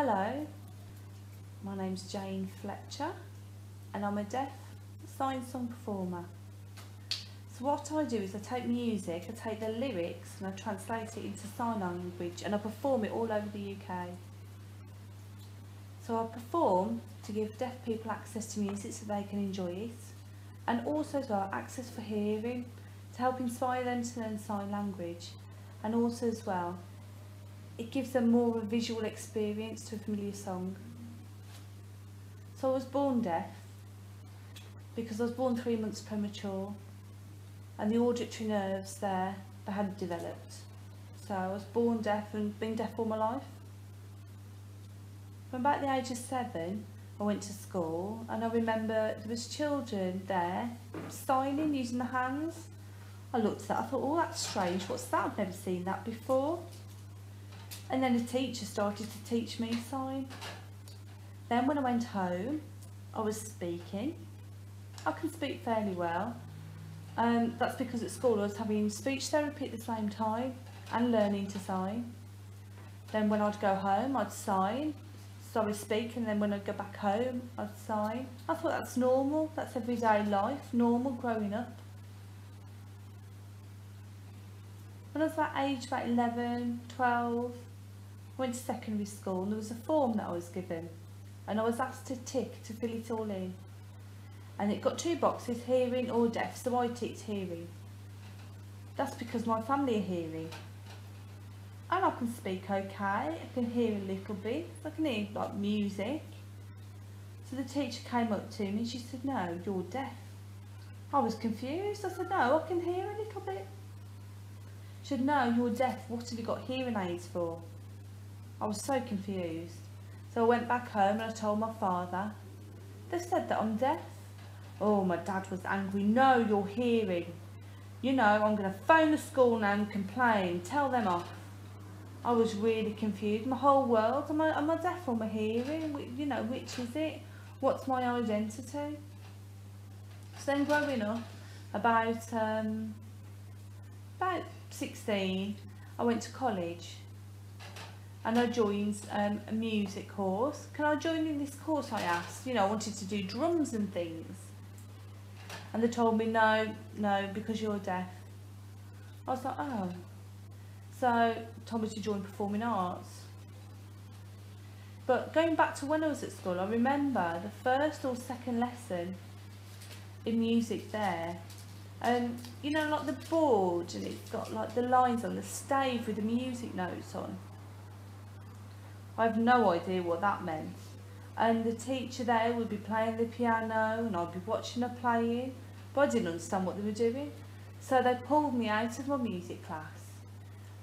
Hello, my name's Jane Fletcher and I'm a deaf sign song performer. So what I do is I take music, I take the lyrics and I translate it into sign language and I perform it all over the UK. So I perform to give deaf people access to music so they can enjoy it, and also as well access for hearing to help inspire them to learn sign language, and also as well it gives them more of a visual experience to a familiar song. So I was born deaf because I was born 3 months premature and the auditory nerves there, they hadn't developed. So I was born deaf and been deaf all my life. From about the age of 7 I went to school and I remember there was children there signing using the hands. I looked at that, I thought, oh, that's strange, what's that? I've never seen that before. And then a teacher started to teach me sign. Then when I went home, I was speaking. I can speak fairly well. That's because at school I was having speech therapy at the same time and learning to sign. Then when I'd go home, I'd sign. So I was speaking, and then when I'd go back home, I'd sign. I thought that's normal, that's everyday life, normal growing up. When I was that age, about 11, 12, I went to secondary school and there was a form that I was given and I was asked to tick to fill it all in. And it got 2 boxes, hearing or deaf, so I ticked hearing. That's because my family are hearing. And I can speak okay, I can hear a little bit, I can hear like music. So the teacher came up to me and she said, no, you're deaf. I was confused, I said, no, I can hear a little bit. She said, no, you're deaf, what have you got hearing aids for? I was so confused. So I went back home and I told my father. They said that I'm deaf. Oh, my dad was angry. No, you're hearing. You know, I'm going to phone the school now and complain, tell them off. I was really confused. My whole world, am I deaf or am I hearing? You know, which is it? What's my identity? So then growing up, about 16, I went to college. And I joined a music course. Can I join in this course, I asked? You know, I wanted to do drums and things. And they told me, no, because you're deaf. I was like, oh. So, told me to join performing arts. But going back to when I was at school, I remember the first or second lesson in music there. You know, like the board, and it's got like the lines on the stave with the music notes on. I have no idea what that meant. And the teacher there would be playing the piano and I'd be watching her playing, but I didn't understand what they were doing. So they pulled me out of my music class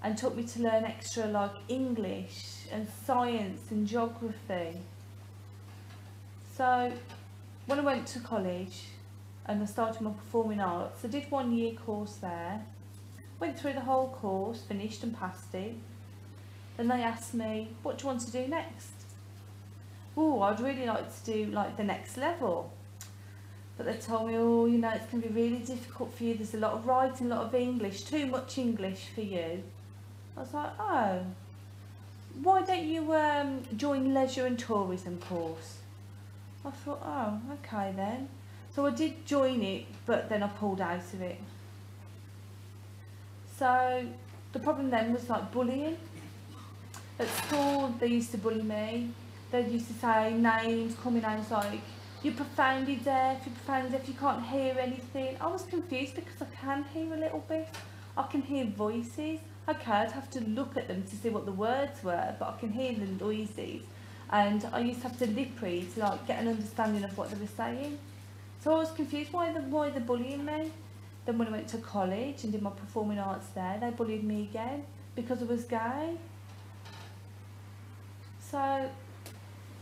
and took me to learn extra like English and science and geography. So when I went to college and I started my performing arts, I did 1 year course there, went through the whole course, finished and passed it. Then they asked me, what do you want to do next? Oh, I'd really like to do like the next level. But they told me, oh, you know, it's going to be really difficult for you. There's a lot of writing, a lot of English, too much English for you. I was like, oh, why don't you join leisure and tourism course? I thought, oh, okay then. So I did join it, but then I pulled out of it. So the problem then was like bullying. At school, they used to bully me. They used to say names, call me names like, you're profoundly deaf, you can't hear anything. I was confused because I can hear a little bit. I can hear voices. Okay, I'd have to look at them to see what the words were, but I can hear the noises. And I used to have to lip read to like get an understanding of what they were saying. So I was confused, why they're bullying me? Then when I went to college and did my performing arts there, they bullied me again because I was gay. So,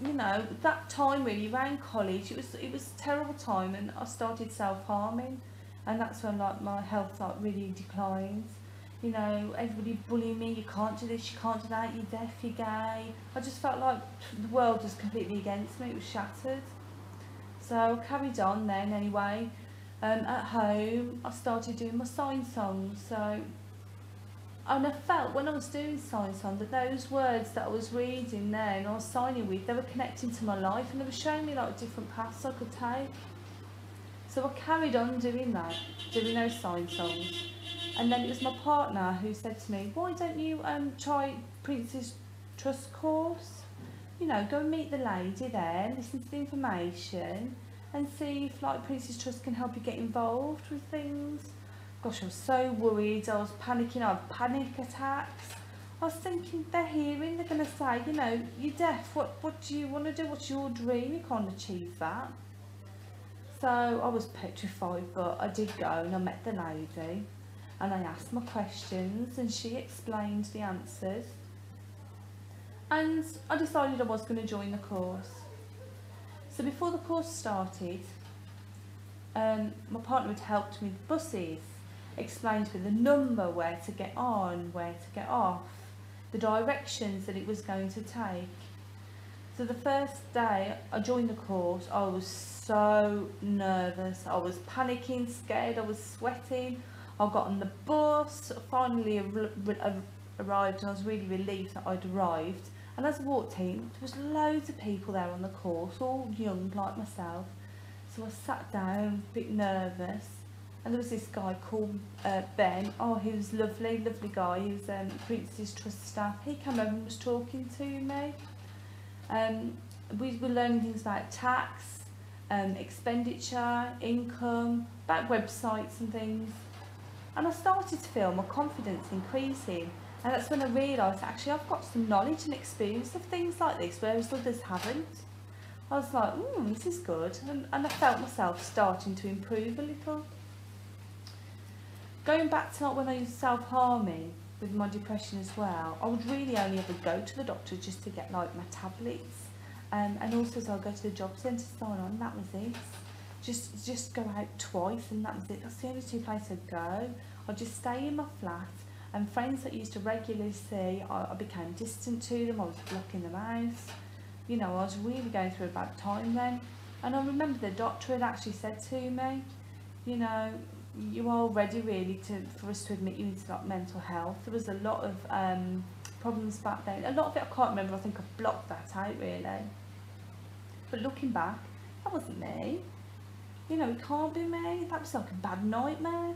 you know, that time really around college, it was a terrible time, and I started self-harming, and that's when like my health like really declines. You know, everybody bullying me, you can't do this, you can't do that, you're deaf, you're gay. I just felt like the world was completely against me, it was shattered. So I carried on then anyway. At home, I started doing my sign songs, so And I felt when I was doing Sign Song that those words that I was reading there and I was signing with, they were connecting to my life and they were showing me like different paths I could take. So I carried on doing that, doing those Sign Songs. And then it was my partner who said to me, why don't you try Prince's Trust course? You know, go and meet the lady there, listen to the information and see if like Prince's Trust can help you get involved with things. Gosh, I was so worried, I was panicking, I had panic attacks. I was thinking, they're hearing, they're going to say, you know, you're deaf, what do you want to do, what's your dream, you can't achieve that. So I was petrified, but I did go and I met the lady and I asked my questions and she explained the answers. And I decided I was going to join the course. So before the course started, my partner had helped me with buses, explained to me the number, where to get on, where to get off, the directions that it was going to take. So the first day I joined the course, I was so nervous. I was panicking, scared, I was sweating. I got on the bus, finally arrived, and I was really relieved that I'd arrived. And as I walked in, there was loads of people there on the course, all young like myself. So I sat down, a bit nervous, and there was this guy called Ben. Oh, he was lovely, lovely guy. He was Prince's Trust staff. He came over and was talking to me. We were learning things about tax, expenditure, income, about websites and things. And I started to feel my confidence increasing. And that's when I realised actually I've got some knowledge and experience of things like this, whereas others haven't. I was like, this is good. And I felt myself starting to improve a little. Going back to like when I was self-harming with my depression as well, I would really only ever go to the doctor just to get like my tablets. And also so I'd go to the job centre to sign on, that was it. Just go out twice and that was it. That's the only two places I'd go. I'd just stay in my flat. And friends that used to regularly see, I became distant to them, I was blocking them out. You know, I was really going through a bad time then. And I remember the doctor had actually said to me, you know, you are ready really for us to admit you into like mental health. There was a lot of problems back then. A lot of it I can't remember, I think I blocked that out really. But looking back, that wasn't me. You know, it can't be me, that was like a bad nightmare.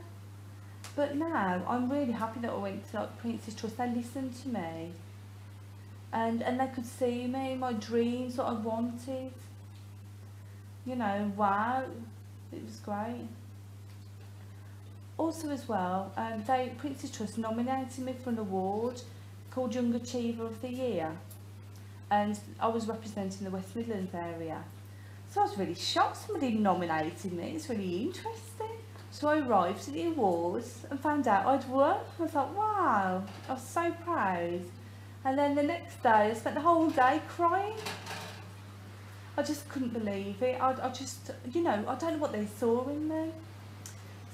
But now, I'm really happy that I went to like Prince's Trust. They listened to me. And they could see me, my dreams, what I wanted. You know, wow, it was great. Also as well, Prince's Trust nominated me for an award called Young Achiever of the Year. And I was representing the West Midlands area. So I was really shocked somebody nominated me, it's really interesting. So I arrived to the awards and found out I'd won. I was like, wow, I was so proud. And then the next day, I spent the whole day crying. I just couldn't believe it. I just, you know, I don't know what they saw in me.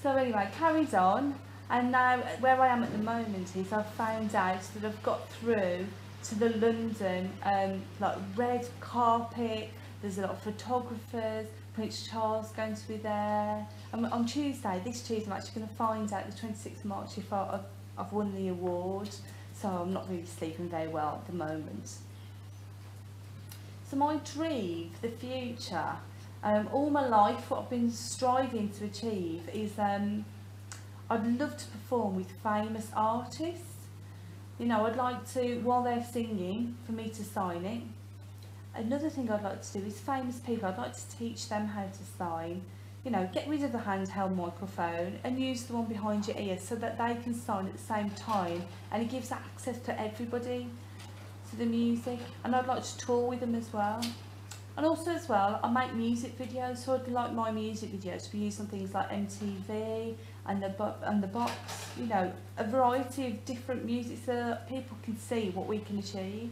So anyway, carried on. And now where I am at the moment is I've found out that I've got through to the London, like red carpet. There's a lot of photographers. Prince Charles is going to be there. And on Tuesday, this Tuesday, I'm actually going to find out the 26th of March if I've won the award. So I'm not really sleeping very well at the moment. So my dream for the future, all my life, what I've been striving to achieve is I'd love to perform with famous artists. You know, I'd like to, while they're singing, for me to sign it. Another thing I'd like to do is famous people, I'd like to teach them how to sign. You know, get rid of the handheld microphone and use the one behind your ear so that they can sign at the same time, and it gives access to everybody to the music. And I'd like to tour with them as well. And also as well, I make music videos, so I'd like my music videos to be used on things like MTV and the Box, you know, a variety of different music so that people can see what we can achieve.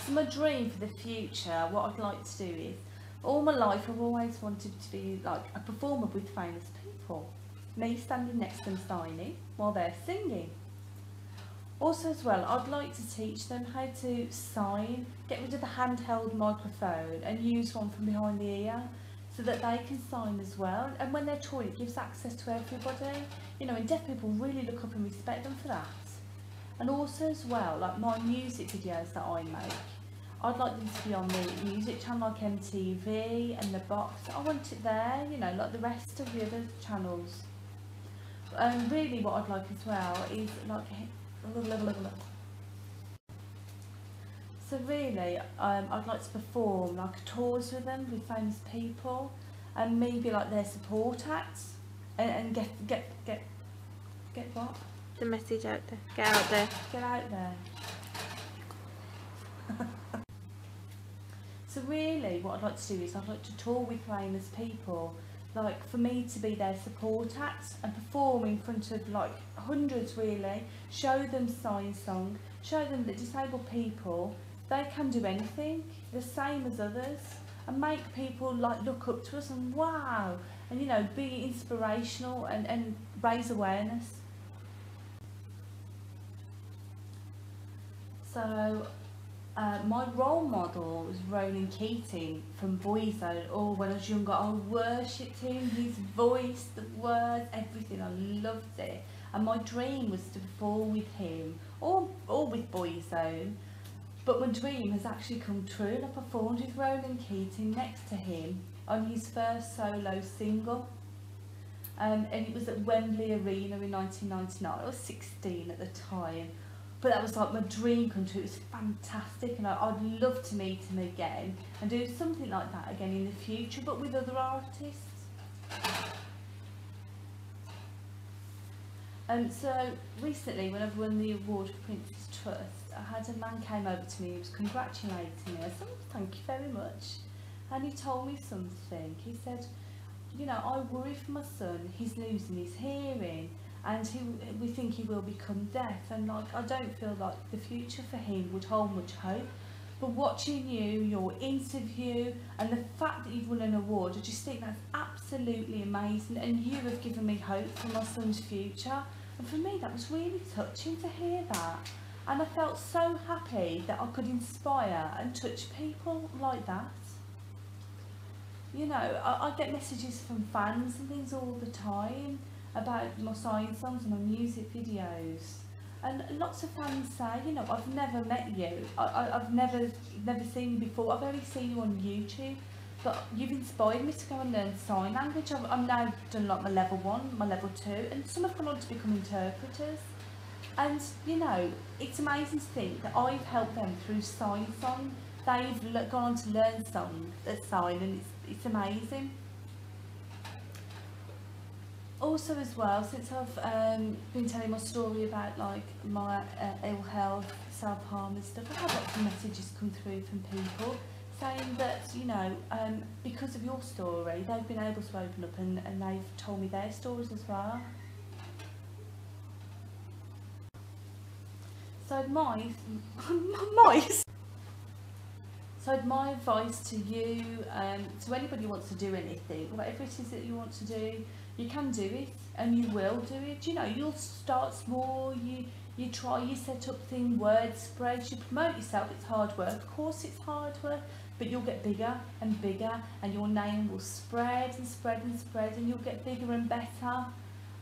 So my dream for the future, what I'd like to do is, all my life I've always wanted to be like a performer with famous people. Me standing next to them signing while they're singing. Also as well, I'd like to teach them how to sign, get rid of the handheld microphone and use one from behind the ear so that they can sign as well. And when they're touring, it gives access to everybody. You know, and deaf people really look up and respect them for that. And also as well, like my music videos that I make, I'd like them to be on the music channel like MTV and The Box. I want it there, you know, like the rest of the other channels. Really what I'd like as well is like, so really I'd like to perform like tours with them, with famous people, and maybe like their support acts, and get what? The message out there. Get out there. Get out there. So really what I'd like to do is I'd like to tour with famous people, like for me to be their support act and perform in front of like hundreds really, show them Sign Song, show them that disabled people, they can do anything, the same as others, and make people like look up to us and wow, and you know, be inspirational and raise awareness. So my role model was Ronan Keating from Boyzone. Oh, when I was younger, I worshipped him, his voice, the words, everything. I loved it. And my dream was to perform with him, or with Boyzone. But my dream has actually come true, and I performed with Ronan Keating next to him on his first solo single. And it was at Wembley Arena in 1999. I was 16 at the time. But that was like my dream come true. It was fantastic, and I'd love to meet him again and do something like that again in the future, but with other artists. So recently, when I've won the award for Prince's Trust, I had a man came over to me, he was congratulating me. I said, oh, thank you very much. And he told me something. He said, you know, I worry for my son, he's losing his hearing, and we think he will become deaf, and like I don't feel like the future for him would hold much hope. But watching you, your interview, and the fact that you've won an award, I just think that's absolutely amazing, and you have given me hope for my son's future. And for me that was really touching to hear that, and I felt so happy that I could inspire and touch people like that. You know, I get messages from fans and things all the time about my Sign Songs and my music videos, and lots of fans say, you know, I've never met you, I've never seen you before, I've only seen you on YouTube, but you've inspired me to go and learn sign language. I've now done like my level 1, my level 2, and some have gone on to become interpreters. And you know, it's amazing to think that I've helped them through Sign Song. They've gone on to learn sign, and it's amazing. Also as well, since I've been telling my story about like my ill health, self-harm and stuff, I've had lots of messages come through from people saying that, you know, because of your story, they've been able to open up and they've told me their stories as well. So my advice to you, to anybody who wants to do anything, whatever it is that you want to do, you can do it, and you will do it. You know, you'll start small, you try, you set up things, word spreads, you promote yourself. It's hard work, of course it's hard work, but you'll get bigger and bigger, and your name will spread and spread and spread, and you'll get bigger and better.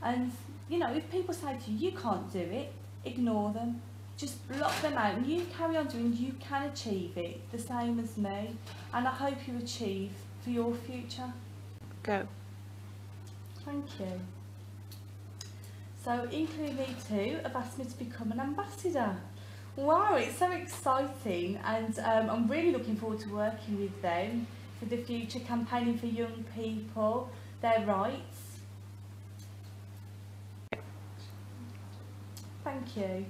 And you know, if people say to you, you can't do it, ignore them. Just block them out, and you carry on doing, you can achieve it, the same as me, and I hope you achieve for your future. Go. Thank you. So Include Me Too have asked me to become an ambassador. Wow, it's so exciting, and I'm really looking forward to working with them for the future, campaigning for young people, their rights. Thank you.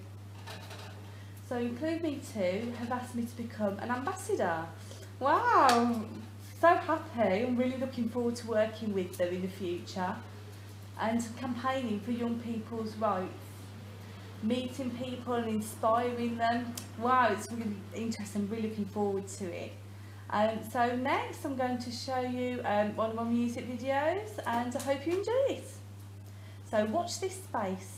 So Include Me Too have asked me to become an ambassador. Wow, so happy. I'm really looking forward to working with them in the future and campaigning for young people's rights, meeting people and inspiring them. Wow, it's really interesting. I'm really looking forward to it. So next I'm going to show you one of my music videos, and I hope you enjoy it. So watch this space.